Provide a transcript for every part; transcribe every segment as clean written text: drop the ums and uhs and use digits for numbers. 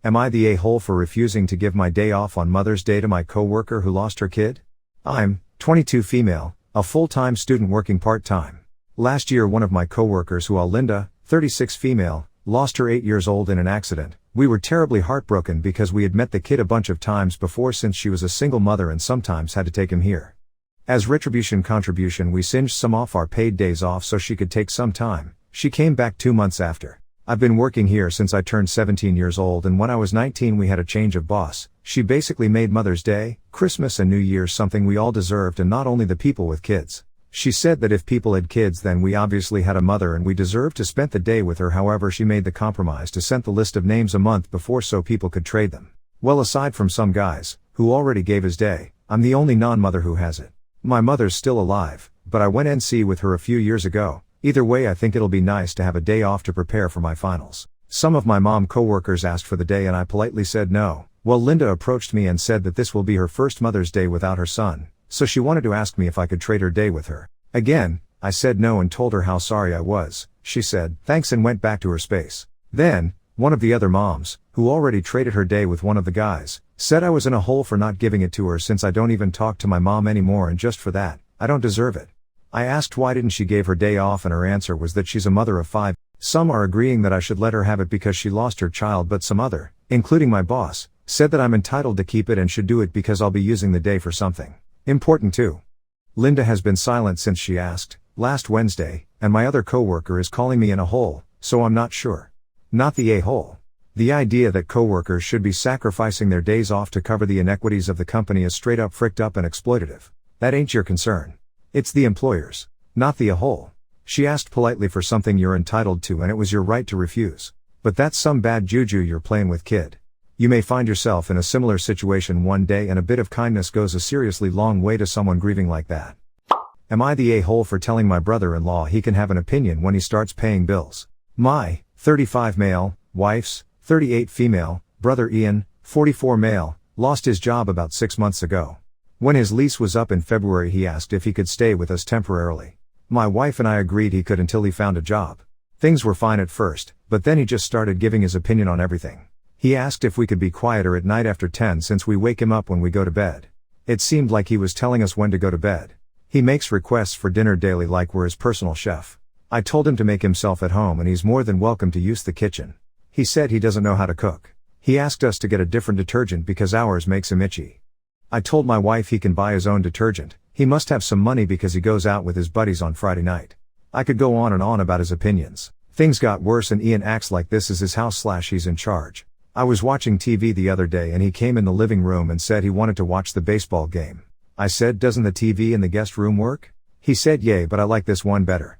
Am I the a-hole for refusing to give my day off on Mother's Day to my coworker who lost her kid? I'm 22 female, a full-time student working part-time. Last year one of my coworkers who Linda, 36 female, lost her 8 years old in an accident. We were terribly heartbroken because we had met the kid a bunch of times before since she was a single mother and sometimes had to take him here. As retribution contribution we singed some off our paid days off so she could take some time. She came back 2 months after. I've been working here since I turned 17 years old and when I was 19 we had a change of boss. She basically made Mother's Day, Christmas and New Year's something we all deserved and not only the people with kids. She said that if people had kids then we obviously had a mother and we deserved to spend the day with her. However, she made the compromise to send the list of names a month before so people could trade them. Well, aside from some guys, who already gave his day, I'm the only non-mother who has it. My mother's still alive, but I went NC with her a few years ago. Either way I think it'll be nice to have a day off to prepare for my finals. Some of my mom coworkers asked for the day and I politely said no. Well, Linda approached me and said that this will be her first Mother's Day without her son, so she wanted to ask me if I could trade her day with her. Again, I said no and told her how sorry I was. She said thanks and went back to her space. Then, one of the other moms, who already traded her day with one of the guys, said I was in a hole for not giving it to her since I don't even talk to my mom anymore and just for that, I don't deserve it. I asked why didn't she give her day off and her answer was that she's a mother of 5. Some are agreeing that I should let her have it because she lost her child, but some other, including my boss, said that I'm entitled to keep it and should do it because I'll be using the day for something important too. Linda has been silent since she asked, last Wednesday, and my other coworker is calling me in a hole, so I'm not sure. Not the a-hole. The idea that coworkers should be sacrificing their days off to cover the inequities of the company is straight up fricked up and exploitative. That ain't your concern. It's the employers. Not the a-hole. She asked politely for something you're entitled to and it was your right to refuse. But that's some bad juju you're playing with, kid. You may find yourself in a similar situation one day and a bit of kindness goes a seriously long way to someone grieving like that. Am I the a-hole for telling my brother-in-law he can have an opinion when he starts paying bills? My 35 male, wife's 38 female, brother Ian, 44 male, lost his job about 6 months ago. When his lease was up in February he asked if he could stay with us temporarily. My wife and I agreed he could until he found a job. Things were fine at first, but then he just started giving his opinion on everything. He asked if we could be quieter at night after 10 since we wake him up when we go to bed. It seemed like he was telling us when to go to bed. He makes requests for dinner daily like we're his personal chef. I told him to make himself at home and he's more than welcome to use the kitchen. He said he doesn't know how to cook. He asked us to get a different detergent because ours makes him itchy. I told my wife he can buy his own detergent. He must have some money because he goes out with his buddies on Friday night. I could go on and on about his opinions. Things got worse and Ian acts like this is his house / he's in charge. I was watching TV the other day and he came in the living room and said he wanted to watch the baseball game. I said, doesn't the TV in the guest room work? He said, yay, but I like this one better.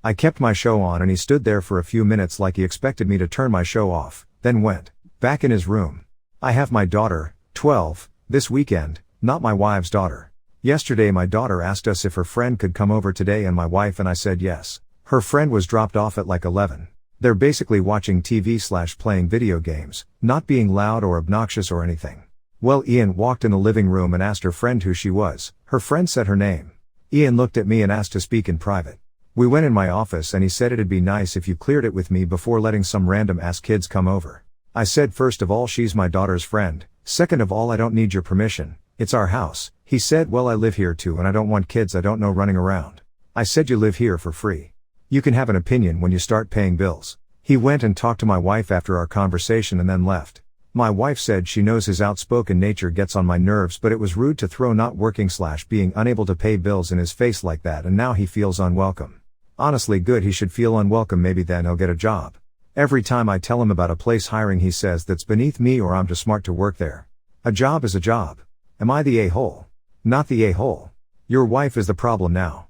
I kept my show on and he stood there for a few minutes like he expected me to turn my show off, then went back in his room. I have my daughter, 12, this weekend, not my wife's daughter. Yesterday my daughter asked us if her friend could come over today and my wife and I said yes. Her friend was dropped off at like 11. They're basically watching TV / playing video games, not being loud or obnoxious or anything. Well, Ian walked in the living room and asked her friend who she was. Her friend said her name. Ian looked at me and asked to speak in private. We went in my office and he said it'd be nice if you cleared it with me before letting some random ass kids come over. I said first of all she's my daughter's friend, second of all I don't need your permission, it's our house. He said well I live here too and I don't want kids I don't know running around. I said you live here for free. You can have an opinion when you start paying bills. He went and talked to my wife after our conversation and then left. My wife said she knows his outspoken nature gets on my nerves but it was rude to throw not working / being unable to pay bills in his face like that and now he feels unwelcome. Honestly good he should feel unwelcome maybe then he'll get a job. Every time I tell him about a place hiring he says that's beneath me or I'm too smart to work there. A job is a job. Am I the a-hole? Not the a-hole. Your wife is the problem now.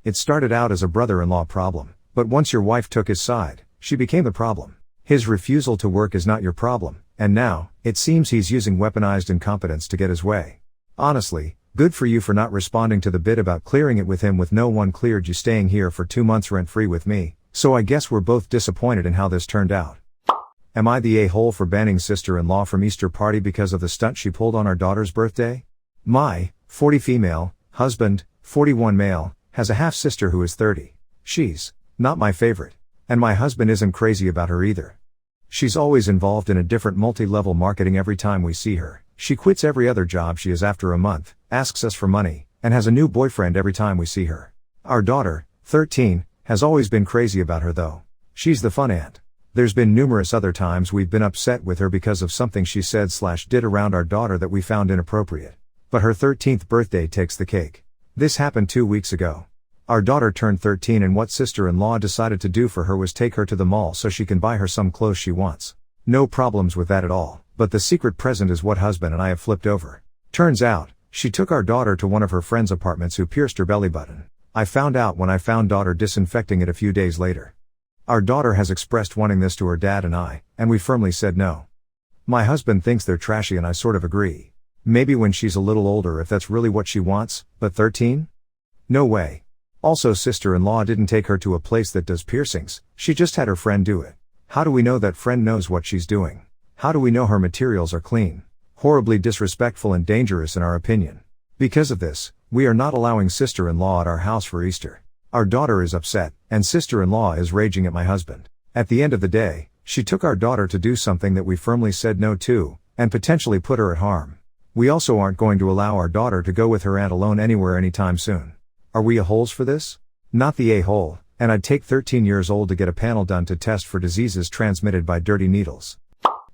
It started out as a brother-in-law problem, but once your wife took his side, she became the problem. His refusal to work is not your problem, and now, it seems he's using weaponized incompetence to get his way. Honestly, good for you for not responding to the bit about clearing it with him with no one cleared you staying here for 2 months rent-free with me, so I guess we're both disappointed in how this turned out. Am I the a-hole for banning sister-in-law from Easter party because of the stunt she pulled on our daughter's birthday? My 40 female, husband, 41 male, has a half-sister who is 30. She's not my favorite. And my husband isn't crazy about her either. She's always involved in a different multi-level marketing every time we see her. She quits every other job she is after a month, asks us for money, and has a new boyfriend every time we see her. Our daughter, 13, has always been crazy about her though. She's the fun aunt. There's been numerous other times we've been upset with her because of something she said/did around our daughter that we found inappropriate. But her 13th birthday takes the cake. This happened 2 weeks ago. Our daughter turned 13 and what sister-in-law decided to do for her was take her to the mall so she can buy her some clothes she wants. No problems with that at all, but the secret present is what husband and I have flipped over. Turns out, she took our daughter to one of her friend's apartments who pierced her belly button. I found out when I found daughter disinfecting it a few days later. Our daughter has expressed wanting this to her dad and we firmly said no. My husband thinks they're trashy and I sort of agree. Maybe when she's a little older if that's really what she wants, but 13? No way. Also, sister-in-law didn't take her to a place that does piercings, she just had her friend do it. How do we know that friend knows what she's doing? How do we know her materials are clean? Horribly disrespectful and dangerous in our opinion. Because of this, we are not allowing sister-in-law at our house for Easter. Our daughter is upset, and sister-in-law is raging at my husband. At the end of the day, she took our daughter to do something that we firmly said no to, and potentially put her at harm. We also aren't going to allow our daughter to go with her aunt alone anywhere anytime soon. Are we a-holes for this? Not the a-hole, and I'd take 13 years old to get a panel done to test for diseases transmitted by dirty needles.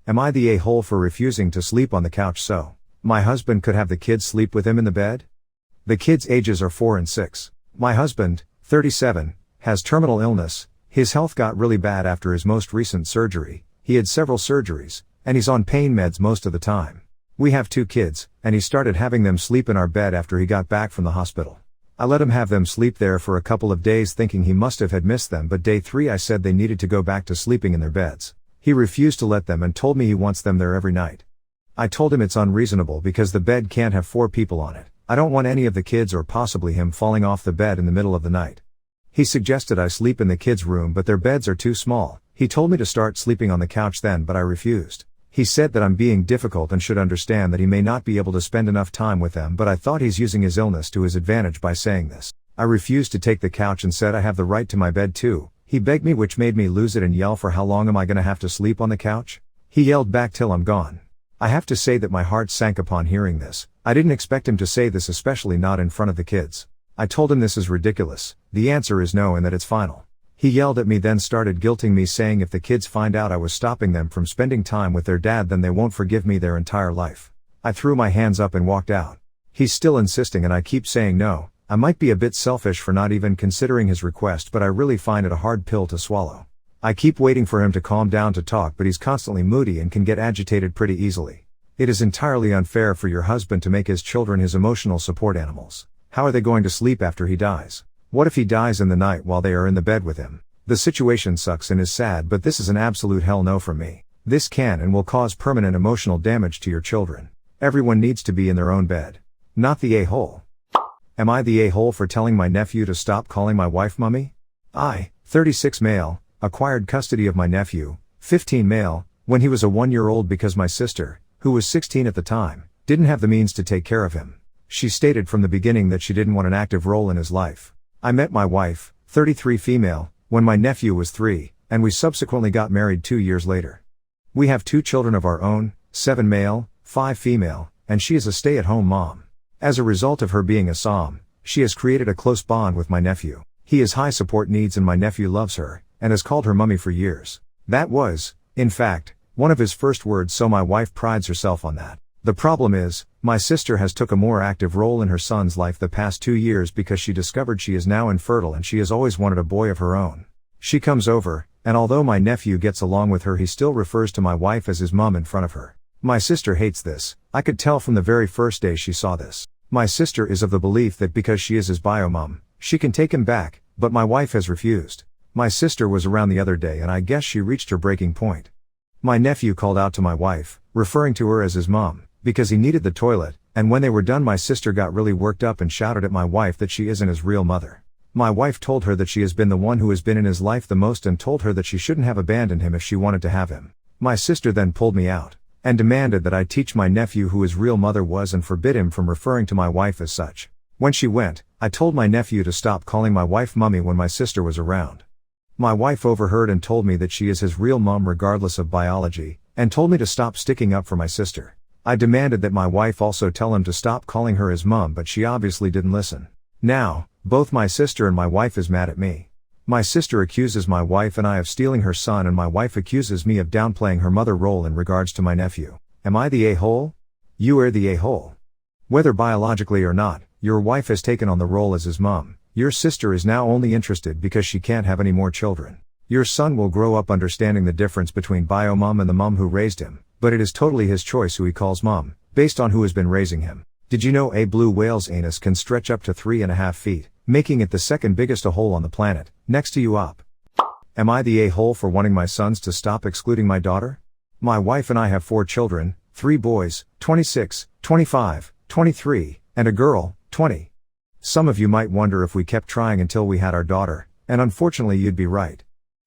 Am I the a-hole for refusing to sleep on the couch so my husband could have the kids sleep with him in the bed? The kids' ages are 4 and 6. My husband, 37, has terminal illness. His health got really bad after his most recent surgery. He had several surgeries, and he's on pain meds most of the time. We have 2 kids, and he started having them sleep in our bed after he got back from the hospital. I let him have them sleep there for a couple of days thinking he must have had missed them, but day 3 I said they needed to go back to sleeping in their beds. He refused to let them and told me he wants them there every night. I told him it's unreasonable because the bed can't have 4 people on it. I don't want any of the kids or possibly him falling off the bed in the middle of the night. He suggested I sleep in the kids' room but their beds are too small. He told me to start sleeping on the couch then but I refused. He said that I'm being difficult and should understand that he may not be able to spend enough time with them, but I thought he's using his illness to his advantage by saying this. I refused to take the couch and said I have the right to my bed too. He begged me, which made me lose it and yell for how long am I gonna have to sleep on the couch? He yelled back till I'm gone. I have to say that my heart sank upon hearing this. I didn't expect him to say this, especially not in front of the kids. I told him this is ridiculous, the answer is no and that it's final. He yelled at me then started guilting me saying if the kids find out I was stopping them from spending time with their dad then they won't forgive me their entire life. I threw my hands up and walked out. He's still insisting and I keep saying no. I might be a bit selfish for not even considering his request but I really find it a hard pill to swallow. I keep waiting for him to calm down to talk but he's constantly moody and can get agitated pretty easily. It is entirely unfair for your husband to make his children his emotional support animals. How are they going to sleep after he dies? What if he dies in the night while they are in the bed with him? The situation sucks and is sad but this is an absolute hell no from me. This can and will cause permanent emotional damage to your children. Everyone needs to be in their own bed. Not the a-hole. Am I the a-hole for telling my nephew to stop calling my wife mummy? I, 36 male, acquired custody of my nephew, 15 male, when he was a 1-year-old because my sister, who was 16 at the time, didn't have the means to take care of him. She stated from the beginning that she didn't want an active role in his life. I met my wife, 33 female, when my nephew was 3, and we subsequently got married 2 years later. We have 2 children of our own, 7 male, 5 female, and she is a stay-at-home mom. As a result of her being a SOM, she has created a close bond with my nephew. He has high support needs and my nephew loves her, and has called her mummy for years. That was, in fact, one of his first words, so my wife prides herself on that. The problem is, my sister has took a more active role in her son's life the past 2 years because she discovered she is now infertile and she has always wanted a boy of her own. She comes over, and although my nephew gets along with her he still refers to my wife as his mum in front of her. My sister hates this. I could tell from the very first day she saw this. My sister is of the belief that because she is his bio-mum, she can take him back, but my wife has refused. My sister was around the other day and I guess she reached her breaking point. My nephew called out to my wife, referring to her as his mum, because he needed the toilet, and when they were done my sister got really worked up and shouted at my wife that she isn't his real mother. My wife told her that she has been the one who has been in his life the most and told her that she shouldn't have abandoned him if she wanted to have him. My sister then pulled me out, and demanded that I teach my nephew who his real mother was and forbid him from referring to my wife as such. When she went, I told my nephew to stop calling my wife mummy when my sister was around. My wife overheard and told me that she is his real mom regardless of biology, and told me to stop sticking up for my sister. I demanded that my wife also tell him to stop calling her his mom, but she obviously didn't listen. Now, both my sister and my wife is mad at me. My sister accuses my wife and I of stealing her son, and my wife accuses me of downplaying her mother role in regards to my nephew. Am I the a-hole? You are the a-hole. Whether biologically or not, your wife has taken on the role as his mom. Your sister is now only interested because she can't have any more children. Your son will grow up understanding the difference between bio-mom and the mom who raised him, but it is totally his choice who he calls mom, based on who has been raising him. Did you know a blue whale's anus can stretch up to 3.5 feet, making it the second biggest a-hole on the planet, next to you up? Am I the a-hole for wanting my sons to stop excluding my daughter? My wife and I have 4 children, 3 boys, 26, 25, 23, and a girl, 20. Some of you might wonder if we kept trying until we had our daughter, and unfortunately you'd be right.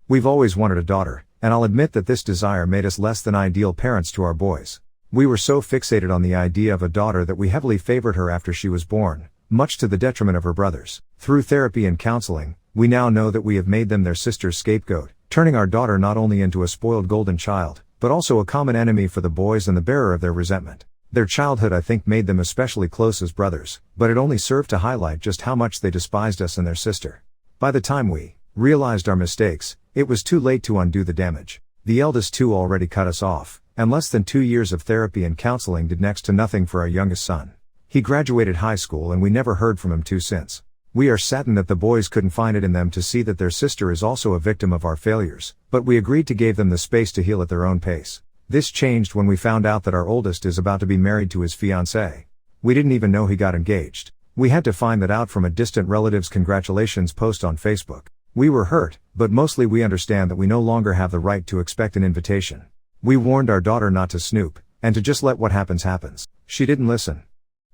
We've always wanted a daughter, and I'll admit that this desire made us less than ideal parents to our boys. We were so fixated on the idea of a daughter that we heavily favored her after she was born, much to the detriment of her brothers. Through therapy and counseling, we now know that we have made them their sister's scapegoat, turning our daughter not only into a spoiled golden child, but also a common enemy for the boys and the bearer of their resentment. Their childhood, I think, made them especially close as brothers, but it only served to highlight just how much they despised us and their sister. By the time we realized our mistakes, it was too late to undo the damage. The eldest 2 already cut us off, and less than 2 years of therapy and counseling did next to nothing for our youngest son. He graduated high school and we never heard from him since. We are saddened that the boys couldn't find it in them to see that their sister is also a victim of our failures, but we agreed to give them the space to heal at their own pace. This changed when we found out that our oldest is about to be married to his fiancée. We didn't even know he got engaged. We had to find that out from a distant relative's congratulations post on Facebook. We were hurt, but mostly we understand that we no longer have the right to expect an invitation. We warned our daughter not to snoop, and to just let what happens happens. She didn't listen.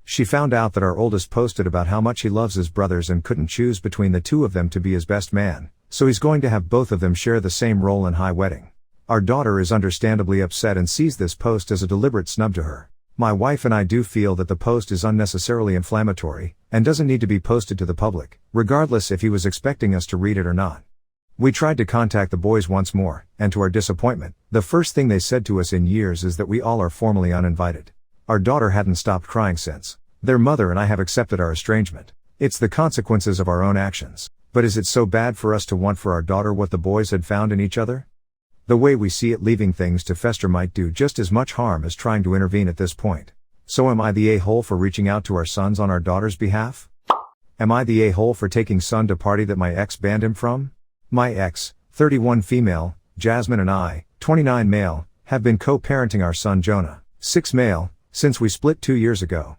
She found out that our oldest posted about how much he loves his brothers and couldn't choose between the 2 of them to be his best man, so he's going to have both of them share the same role in high wedding. Our daughter is understandably upset and sees this post as a deliberate snub to her. My wife and I do feel that the post is unnecessarily inflammatory, and doesn't need to be posted to the public, regardless if he was expecting us to read it or not. We tried to contact the boys once more, and to our disappointment, the first thing they said to us in years is that we all are formally uninvited. Our daughter hadn't stopped crying since. Their mother and I have accepted our estrangement. It's the consequences of our own actions. But is it so bad for us to want for our daughter what the boys had found in each other? The way we see it, leaving things to fester might do just as much harm as trying to intervene at this point. So am I the a-hole for reaching out to our sons on our daughter's behalf? Am I the a-hole for taking son to party that my ex banned him from? My ex, 31 female, Jasmine, and I, 29 male, have been co-parenting our son Jonah, 6 male, since we split 2 years ago.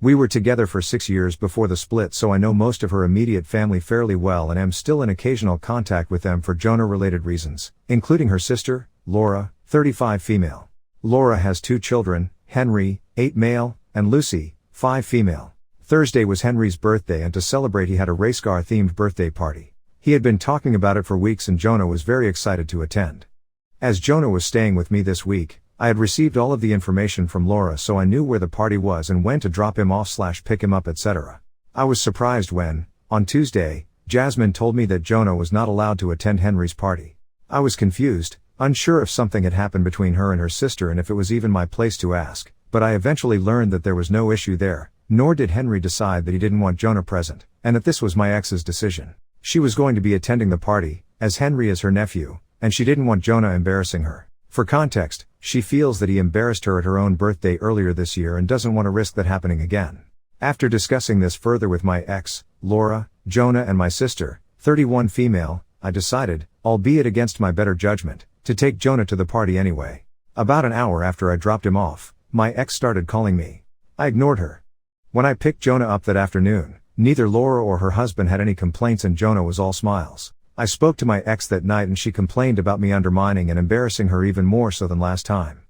We were together for 6 years before the split, so I know most of her immediate family fairly well and am still in occasional contact with them for Jonah-related reasons, including her sister, Laura, 35 female. Laura has 2 children, Henry, 8 male, and Lucy, 5 female. Thursday was Henry's birthday, and to celebrate he had a race car-themed birthday party. He had been talking about it for weeks and Jonah was very excited to attend. As Jonah was staying with me this week, I had received all of the information from Laura, so I knew where the party was and when to drop him off / pick him up, etc. I was surprised when, on Tuesday, Jasmine told me that Jonah was not allowed to attend Henry's party. I was confused, unsure if something had happened between her and her sister and if it was even my place to ask, but I eventually learned that there was no issue there, nor did Henry decide that he didn't want Jonah present, and that this was my ex's decision. She was going to be attending the party, as Henry is her nephew, and she didn't want Jonah embarrassing her. For context, she feels that he embarrassed her at her own birthday earlier this year and doesn't want to risk that happening again. After discussing this further with my ex, Laura, Jonah and my sister, 31 female, I decided, albeit against my better judgment, to take Jonah to the party anyway. About an hour after I dropped him off, my ex started calling me. I ignored her. When I picked Jonah up that afternoon, neither Laura or her husband had any complaints and Jonah was all smiles. I spoke to my ex that night and she complained about me undermining and embarrassing her even more so than last time.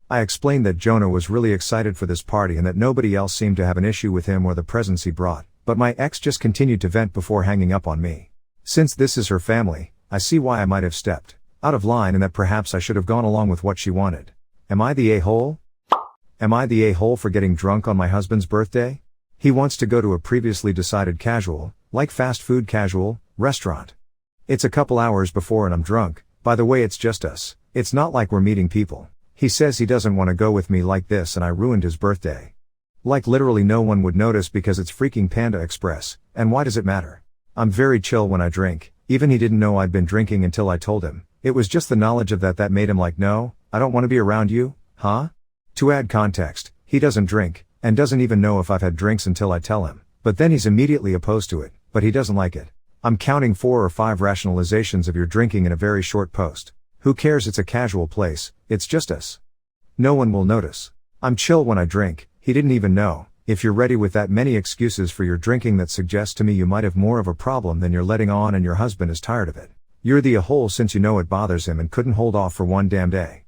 I explained that Jonah was really excited for this party and that nobody else seemed to have an issue with him or the presents he brought, but my ex just continued to vent before hanging up on me. Since this is her family, I see why I might have stepped out of line and that perhaps I should have gone along with what she wanted. Am I the a-hole? Am I the a-hole for getting drunk on my husband's birthday? He wants to go to a previously decided casual, like fast food casual, restaurant. It's a couple hours before and I'm drunk. By the way, it's just us. It's not like we're meeting people. He says he doesn't want to go with me like this and I ruined his birthday. Like literally no one would notice because it's freaking Panda Express, and why does it matter? I'm very chill when I drink, even he didn't know I'd been drinking until I told him. It was just the knowledge of that made him like, no, I don't want to be around you, huh? To add context, he doesn't drink, and doesn't even know if I've had drinks until I tell him, but then he's immediately opposed to it, but he doesn't like it. I'm counting 4 or 5 rationalizations of your drinking in a very short post. Who cares, it's a casual place, it's just us. No one will notice. I'm chill when I drink, he didn't even know. If you're ready with that many excuses for your drinking, that suggests to me you might have more of a problem than you're letting on and your husband is tired of it. You're the a-hole since you know it bothers him and couldn't hold off for one damn day.